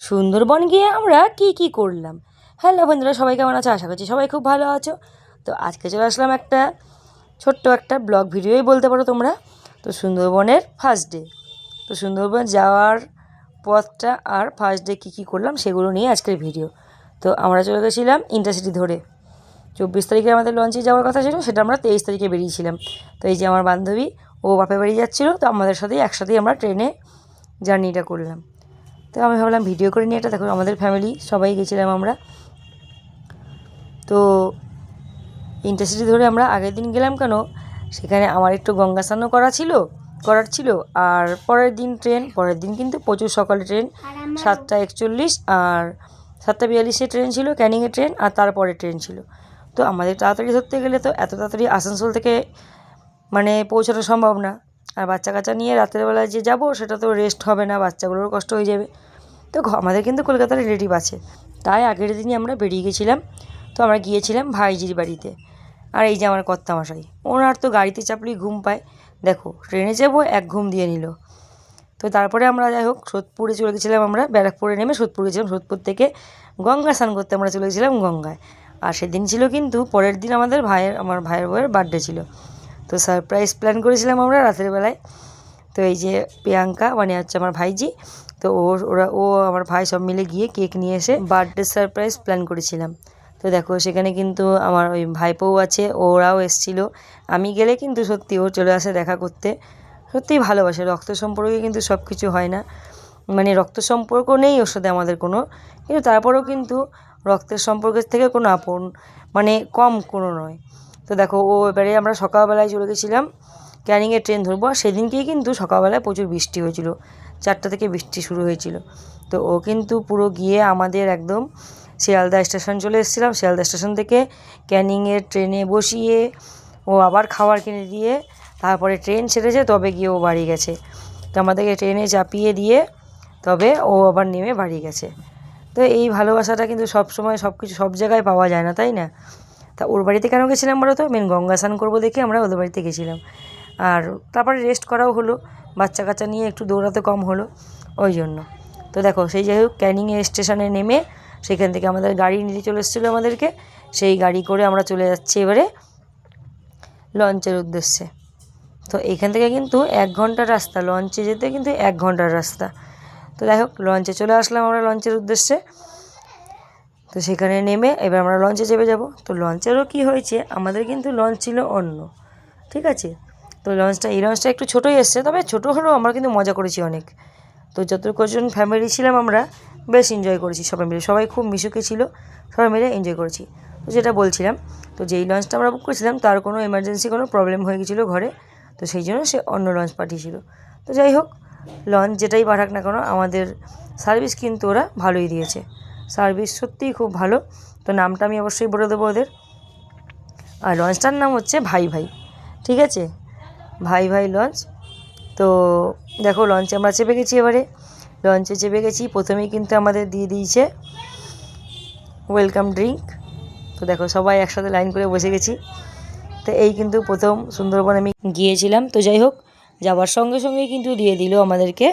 সুন্দরবন গিয়ে আমরা কি করলাম। হ্যালো বন্ধুরা, সবাই কেমন আছো? আশা করছি সবাই খুব ভালো আছো। তো আজকে চলে আসলাম একটা ছোট্ট একটা ব্লগ ভিডিওই বলতে পারো তোমরা। তো সুন্দরবনের ফার্স্ট ডে, তো সুন্দরবন যাওয়ার পথটা আর ফার্স্ট ডে কী করলাম সেগুলো নিয়ে আজকের ভিডিও। তো আমরা চলে গেছিলাম ইন্টারসিটি ধরে। 24 তারিখে আমাদের লঞ্চে যাওয়ার কথা ছিল, সেটা আমরা 23 তারিখে বেরিয়েছিলাম। তো এই যে আমার বান্ধবী, ও বাপে বাড়ি যাচ্ছিলো, তো আমাদের একসাথেই আমরা ট্রেনে জার্নিটা করলাম। তো আমি ভাবলাম ভিডিও করে নিয়ে, এটা দেখো আমাদের ফ্যামিলি সবাই গেছিলাম আমরা। তো ইন্টারসিটি ধরে আমরা আগের দিন গেলাম কেন, সেখানে আমার একটু গঙ্গা স্নানও করার ছিল। আর পরের দিন কিন্তু প্রচুর সকালে ট্রেন, 7টা 41 আর 7টা 42-এ ট্রেন ছিল, ক্যানিংয়ে ট্রেন, আর তারপরে ট্রেন ছিল। তো আমাদের তাড়াতাড়ি ধরতে গেলে তো এত তাড়াতাড়ি আসানসোল থেকে পৌঁছানো সম্ভব না। আর বাচ্চা কাচ্চা নিয়ে রাতের বেলায় যে যাব, সেটা তো রেস্ট হবে না, বাচ্চাগুলোরও কষ্ট হয়ে যাবে। তো আমাদের কিন্তু কলকাতার রিলেটিভ আছে, তাই আগের দিনই আমরা বেরিয়ে গেছিলাম। তো আমরা গিয়েছিলাম ভাইজির বাড়িতে। আর এই যে আমার কর্তামশাই, ওনার তো গাড়িতে চাপলেই ঘুম পায়। দেখো ট্রেনে যাবো, এক ঘুম দিয়ে নিল। তো তারপরে আমরা যাই হোক সোদপুরে চলে গেছিলাম, আমরা ব্যারাকপুরে নেমে সোদপুর গেছিলাম। সোদপুর থেকে গঙ্গা স্নান করতে আমরা চলে গেছিলাম গঙ্গায়। আর সেদিন ছিল কিন্তু পরের দিন আমার ভাইয়ের বউয়ের বার্থডে ছিল। তো সারপ্রাইজ প্ল্যান করেছিলাম আমরা রাতের বেলায়। তো এই যে প্রিয়াঙ্কা হচ্ছে আমার ভাইজি, তো ও আমার ভাই সব মিলে গিয়ে কেক নিয়ে এসে বার্থডে সারপ্রাইজ প্ল্যান করেছিলাম। তো দেখো সেখানে কিন্তু আমার ওই ভাইপোও আছে, ওরাও এসেছিলো। আমি গেলে কিন্তু সত্যি ও চলে আসে দেখা করতে। সত্যিই ভালোবাসে, রক্ত সম্পর্কে কিন্তু সব কিছু হয় না, রক্ত সম্পর্ক নেই ওর সাথে আমাদের কোনো, কিন্তু তারপরেও কিন্তু রক্তের সম্পর্কের থেকে কোনো আপন কম কোনো নয়। তো দেখো এবারে আমরা সকালবেলায় চলে গেছিলাম ক্যানিংয়ে ট্রেন ধরবো। আর সেদিনকেই কিন্তু সকালবেলায় প্রচুর বৃষ্টি হয়েছিল, 4টা থেকে বৃষ্টি শুরু হয়েছিল। তো ও কিন্তু পুরো গিয়ে আমাদের একদম শিয়ালদা স্টেশন চলে এসেছিলাম। শিয়ালদা স্টেশন থেকে ক্যানিংয়ের ট্রেনে বসিয়ে ও আবার খাবার কিনে দিয়ে তারপরে ট্রেন ছেড়েছে, তবে গিয়ে ও বাড়ি গেছে। তো আমাদেরকে ট্রেনে চাপিয়ে দিয়ে তবে ও আবার নেমে বাড়ি গেছে। তো এই ভালোবাসাটা কিন্তু সবসময় সব জায়গায় পাওয়া যায় না, তাই না? তা ওর বাড়িতে কেন গেছিলাম বলো তো? গঙ্গা স্নান করবো দেখে আমরা ওদের বাড়িতে গেছিলাম। আর তারপরে রেস্ট করাও হলো, বাচ্চা কাচ্চা নিয়ে একটু দৌড়াতে কম হলো, ওই জন্য। তো দেখো সেই যাই হোক ক্যানিংয়ে স্টেশনে নেমে সেখান থেকে আমাদের গাড়ি নিয়ে চলে এসেছিলো আমাদেরকে। সেই গাড়ি করে আমরা চলে যাচ্ছি এবারে লঞ্চের উদ্দেশ্যে। তো এইখান থেকে কিন্তু 1 ঘন্টার রাস্তা, লঞ্চে যেতে কিন্তু 1 ঘন্টার রাস্তা। তো যাই হোক লঞ্চে চলে আসলাম আমরা লঞ্চের উদ্দেশ্যে। তো সেখানে নেমে এবার আমরা লঞ্চে চেপে যাব। তো লঞ্চেরও কি হয়েছে, আমাদের কিন্তু লঞ্চ ছিল অন্য, ঠিক আছে? তো এই লঞ্চটা একটু ছোটোই এসছে, তবে ছোটো হলেও আমরা কিন্তু মজা করেছি অনেক। তো যত কজন ফ্যামিলি ছিলাম আমরা বেশ এনজয় করেছি সবাই মিলে, সবাই খুব মিশুকে ছিল, সবাই মিলে এনজয় করেছি। তো যেটা বলছিলাম, তো যেই লঞ্চটা আমরা বুক করেছিলাম তার কোনো এমার্জেন্সি কোনো প্রবলেম হয়ে গেছিলো ঘরে, তো সেই জন্য সে অন্য লঞ্চ পাঠিয়েছিল। তো যাই হোক লঞ্চ যেটাই পাঠাক না কেন, আমাদের সার্ভিস কিন্তু ওরা ভালোই দিয়েছে, সার্ভিস সত্যিই খুব ভালো। তো নামটা আমি অবশ্যই বলে দেবো ওদের। আর লঞ্চটার নাম হচ্ছে ভাই ভাই, ঠিক আছে? ভাই ভাই লঞ্চ। তো দেখো লঞ্চে আমরা চেপে গেছি। এবারে লঞ্চে চেপে গেছি, প্রথমেই কিন্তু আমাদের দিয়ে দিয়েছে ওয়েলকাম ড্রিঙ্ক। তো দেখো সবাই একসাথে লাইন করে বসে গেছি। তো এই কিন্তু প্রথম সুন্দরবন আমি গিয়েছিলাম। তো যাই হোক যাওয়ার সঙ্গে সঙ্গেই কিন্তু দিয়ে দিল আমাদেরকে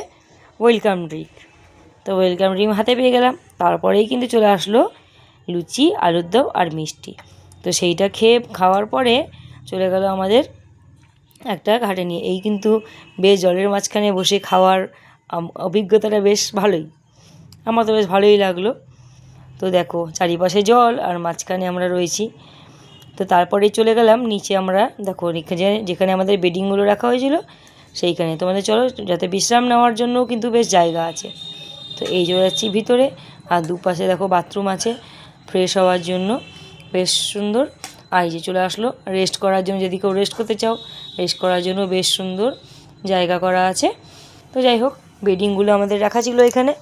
ওয়েলকাম ড্রিঙ্ক। তো ওয়েলকাম ড্রিঙ্ক হাতে পেয়ে গেলাম। তারপরেই কিন্তু চলে আসলো লুচি, আলুর দম আর মিষ্টি। তো সেইটা খাওয়ার পরে চলে গেল আমাদের একটা ঘাটে নিয়ে। এই কিন্তু বেশ জলের মাঝখানে বসে খাওয়ার অভিজ্ঞতাটা বেশ ভালোই, আমার তো বেশ ভালোই লাগলো। তো দেখো চারিপাশে জল আর মাঝখানে আমরা রয়েছি। তো তারপরে চলে গেলাম নিচে। আমরা দেখো যেখানে আমাদের বেডিংগুলো রাখা হয়েছিল সেইখানে তোমাদের চলো, যাতে বিশ্রাম নেওয়ার জন্যও কিন্তু বেশ জায়গা আছে। তো এই চলে যাচ্ছি ভিতরে। আর দুপাশে দেখো বাথরুম আছে ফ্রেশ হওয়ার জন্য, বেশ সুন্দর। আর এই যে চলে আসলো রেস্ট করার জন্য, যদি কেউ রেস্ট করতে চাও রেস্ট করার জন্য বেশ সুন্দর জায়গা করা আছে। তো যাই হোক বেডিংগুলো আমাদের রাখা ছিল এখানে।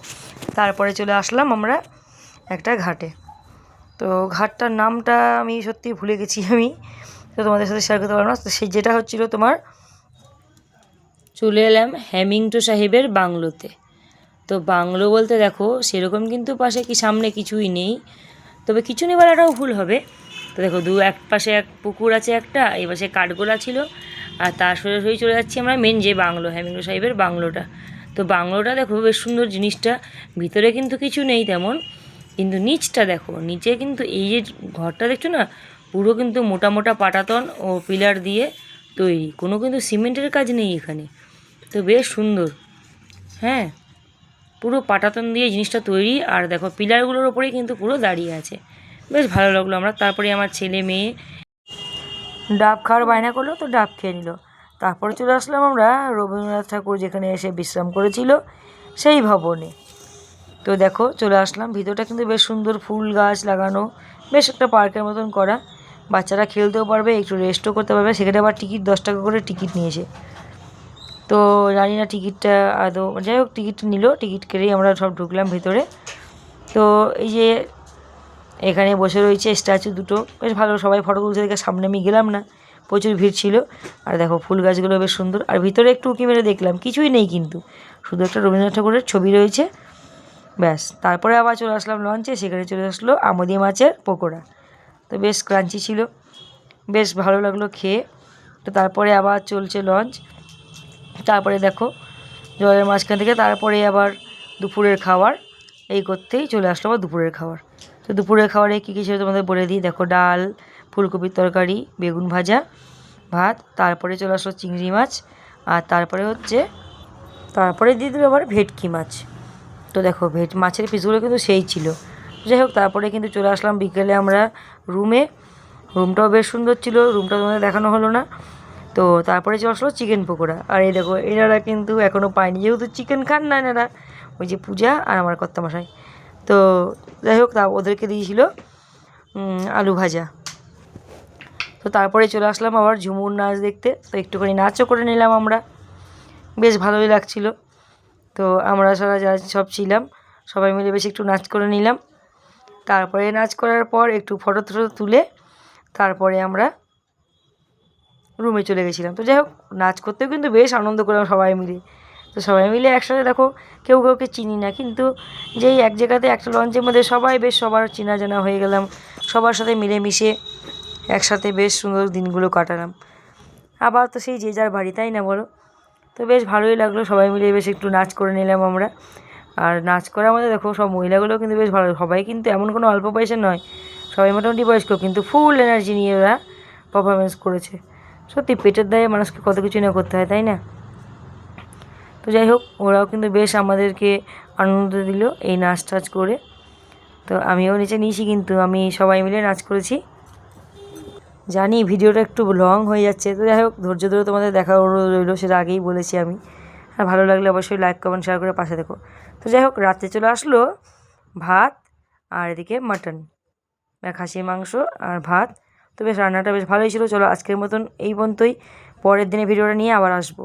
তারপরে চলে আসলাম আমরা একটা ঘাটে। তো ঘাটটার নামটা আমি সত্যি ভুলে গেছি, আমি তো তোমাদের সাথে শেয়ার করতে পারবো না। তো সেই যেটা হচ্ছিল তোমার, চলে এলাম হ্যামিংটন সাহেবের বাংলোতে। তো বাংলো বলতে দেখো সেরকম কিন্তু পাশে সামনে কিছুই নেই, তবে কিছু নেই বলাটাও ভুল হবে। তো দেখো এক পাশে এক পুকুর আছে একটা, এই পাশে কাঠগোলা ছিল, আর তার সোজাসুজি চলে যাচ্ছি আমরা মেন যে বাংলো, হ্যামিংটন সাহেবের বাংলোটা। তো বাংলোটা দেখো বেশ সুন্দর জিনিসটা, ভিতরে কিন্তু কিছু নেই তেমন, কিন্তু নিচটা দেখো, নিচে কিন্তু এই যে ঘরটা দেখছো না, পুরো কিন্তু মোটা মোটা পাটাতন ও পিলার দিয়ে তৈরি, কোনো কিন্তু সিমেন্টের কাজ নেই এখানে। তো বেশ সুন্দর, হ্যাঁ, পুরো পাটাতন দিয়ে জিনিসটা তৈরি। আর দেখো পিলারগুলোর ওপরেই কিন্তু পুরো দাঁড়িয়ে আছে, বেশ ভালো লাগলো আমরা। তারপরে আমার ছেলে মেয়ে ডাব খাওয়ার বায়না করলো, তো ডাব খেয়ে নিল। তারপরে চলে আসলাম আমরা রবীন্দ্রনাথ ঠাকুর যেখানে এসে বিশ্রাম করেছিল সেই ভবনে। তো দেখো চলে আসলাম, ভিতরটা কিন্তু বেশ সুন্দর, ফুল গাছ লাগানো, বেশ একটা পার্কের মতন করা, বাচ্চারা খেলতেও পারবে, একটু রেস্টও করতে পারবে। সেখানে আবার টিকিট 10 টাকা করে টিকিট নিয়েছে। তো জানি না টিকিটটা আদৌ, যাই হোক টিকিট নিল, টিকিট কেটেই আমরা সব ঢুকলাম ভিতরে। তো এই যে এখানে বসে রয়েছে স্ট্যাচু দুটো, বেশ ভালো, সবাই ফটো তুলছে দেখে সামনে আমি গেলাম না, প্রচুর ভিড় ছিল। আর দেখো ফুল গাছগুলো বেশ সুন্দর। আর ভিতরে একটু উঁকি মেরে দেখলাম, কিছুই নেই কিন্তু, শুধু একটা রবীন্দ্রনাথ ঠাকুরের ছবি রয়েছে, ব্যাস। তারপরে আবার চলে আসলাম লঞ্চে, সেখানে চলে আসলো আমোদি মাছের পকোড়া, তো বেশ ক্রাঞ্চি ছিল, বেশ ভালো লাগলো খেয়ে। তো তারপরে আবার চলছে লঞ্চ। তারপরে দেখো জলের মাঝখান থেকে তারপরে আবার দুপুরের খাবার, এই করতেই চলে আসলো আবার দুপুরের খাবার। তো দুপুরের খাবারে কী কী ছিল তোমাদের বলে দিই, দেখো ডাল, ফুলকপির তরকারি, বেগুন ভাজা, ভাত, তারপরে চলে আসলো চিংড়ি মাছ, আর তারপরে দিয়ে দিল আবার ভেটকি মাছ। তো দেখো মাছের পিসগুলো কিন্তু সেই ছিল। যাই হোক তারপরে কিন্তু চলে আসলাম বিকেলে আমরা রুমে, রুমটাও বেশ সুন্দর ছিল, রুমটা তোমাদের দেখানো হলো না। তো তারপরে চলে আসলো চিকেন পকোড়া। আর এই দেখো এনারা কিন্তু এখনও পায়নি, যেহেতু চিকেন খান না এনারা, ওই যে পূজা আর আমার কর্তামশাই। তো যাই হোক ওদেরকে দিয়েছিল আলু ভাজা। তো তারপরে চলে আসলাম আবার ঝুমুর নাচ দেখতে, তো একটুখানি নাচও করে নিলাম আমরা, বেশ ভালোই লাগছিলো। তো আমরা যারা সব ছিলাম সবাই মিলে বেশ একটু নাচ করে নিলাম। তারপরে নাচ করার পর একটু ফটো তুলে তারপরে আমরা রুমে চলে গেছিলাম। তো যাই হোক নাচ করতেও কিন্তু বেশ আনন্দ করলাম সবাই মিলে। তো সবাই মিলে একসাথে দেখো, কেউ কাউকে চিনি না, কিন্তু যেই এক জায়গাতে একটা লঞ্চের মধ্যে সবাই বেশ সবার চেনা জানা হয়ে গেলাম, সবার সাথে মিলেমিশে একসাথে বেশ সুন্দর দিনগুলো কাটালাম। আবার তো সেই যে যার বাড়ি, তাই না বলো? তো বেশ ভালোই লাগলো, সবাই মিলে বেশ একটু নাচ করে নিলাম আমরা। আর নাচ করার মধ্যে দেখো সব মহিলাগুলো কিন্তু বেশ ভালো, সবাই কিন্তু এমন কোনো অল্প বয়সের নয়, সবাই মোটামুটি বয়স্ক, কিন্তু ফুল এনার্জি নিয়ে ওরা পারফরমেন্স করেছে। সত্যি পেটের দায়ে মানুষকে কত কিছু না করতে হয়, তাই না? তো যাই হোক ওরাও কিন্তু বেশ আমাদেরকে আনন্দ দিল এই নাচ টাচ করে। তো আমিও নিচে নিয়েছি, কিন্তু আমি সবাই মিলে নাচ করেছি। জানি ভিডিওটা একটু লং হয়ে যাচ্ছে, তো যাই হোক ধৈর্য ধরে তোমাদের দেখার অনুরোধ রইলো, সেটা আগেই বলেছি আমি। আর ভালো লাগলে অবশ্যই লাইক কমেন্ট শেয়ার করে পাশে দেখো। তো যাই হোক রাত্রে চলে আসলো ভাত, আর এদিকে মাটন, খাসির মাংস আর ভাত। তো বেশ রান্নাটা বেশ ভালোই ছিল। চলো আজকের মতন এই পর্যন্তই, পরের দিনে ভিডিওটা নিয়ে আবার আসবো।